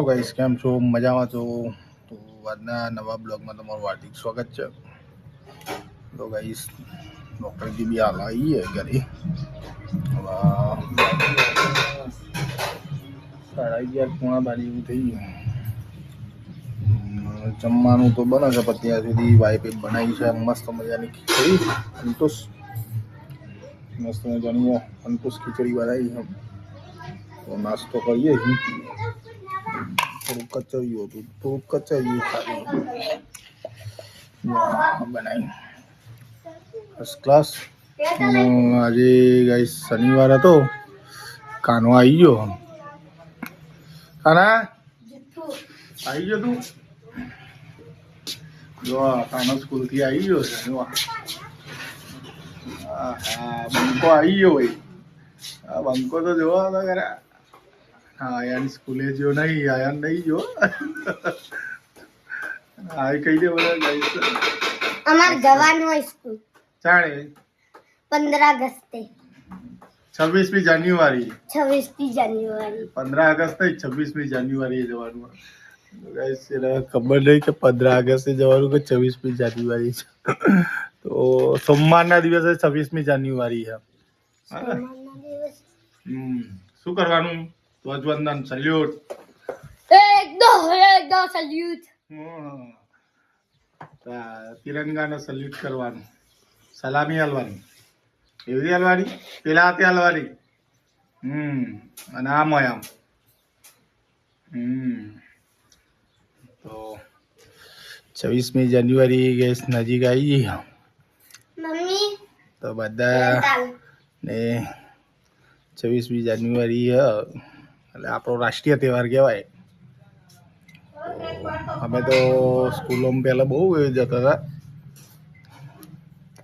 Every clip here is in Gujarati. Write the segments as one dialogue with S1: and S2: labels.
S1: ગાઈસ કેમ છો? મજામાં છો? તો આજના નવા બ્લોગમાં તમારું હાર્દિક સ્વાગત છે. તો ગાઈસ નોકરીથી બી હાલ આવીએ ઘરે. હવે 11:30 એવું થઈ ગયું. જમવાનું તો બને છે પણ ત્યાં સુધી વાઈફે બનાવી છે મસ્ત મજાની ખીચડી અંકુશ. મસ્ત મજાની અંકુશ ખીચડી બનાવી છે. તો નાસ્તો કરીએ છીએ. થોડુંક કચરિયું હતું, થોડુંક કચરિયું ખાલી બનાવી ફર્સ્ટ ક્લાસ. આજે ગાઈસ શનિવાર હતો. કાનો આવી ગયો. કાના આવી ગયો તું? જો કાનો સ્કૂલથી આવી ગયો છે. બંકો આવી ગયો ભાઈ. આ બંકો તો જોવા તો ખરા. હા યાર સ્કૂલે જો નહીં આયા નહીં જો. હા કહી દે બોલે ગાઈસ.
S2: અમાર જવાનું હોય સ્કૂલ.
S1: ચાણે
S2: 15 ઓગસ્ટે.
S1: 26મી જાન્યુઆરી.
S2: 26મી જાન્યુઆરી.
S1: 15 ઓગસ્ટ નહીં 26મી જાન્યુઆરીએ જવાનું. ગાઈસ એને ખબર નહીં કે 15 ઓગસ્ટે જવાનું કે 26મી જાન્યુઆરી છે. તો સોમવારના દિવસે 26મી જાન્યુઆરી છે. શું કરવાનું? ધ્વજવંદન સલ્યુટ.
S2: એક દો સલ્યુટ.
S1: તિરંગાને સલ્યુટ કરવાનું, સલામી હાલવાની. એવી હાલવાની, પેલા હાથે હાલવાની. અને આમ હોય આમ. તો 26મી જાન્યુઆરી ગેસ નજીક આવી ગઈ.
S2: મમ્મી
S1: તો બધા ને 26મી જાન્યુઆરી એટલે આપણો રાષ્ટ્રીય તહેવાર કહેવાય. અમે તો સ્કૂલોમાં પહેલાં બહુ જતા હતા.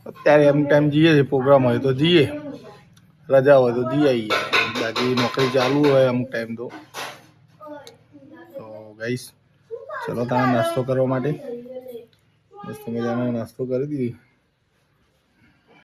S1: અત્યારે અમુક ટાઈમ જઈએ છીએ, પ્રોગ્રામ હોય તો જઈએ, રજા હોય તો જઈ આવીએ. બાકી નોકરી ચાલુ હોય અમુક ટાઈમ તો ગાઈસ ચલો તમે નાસ્તો કરવા માટે મસ્ત મજાનો નાસ્તો કરી દીધી.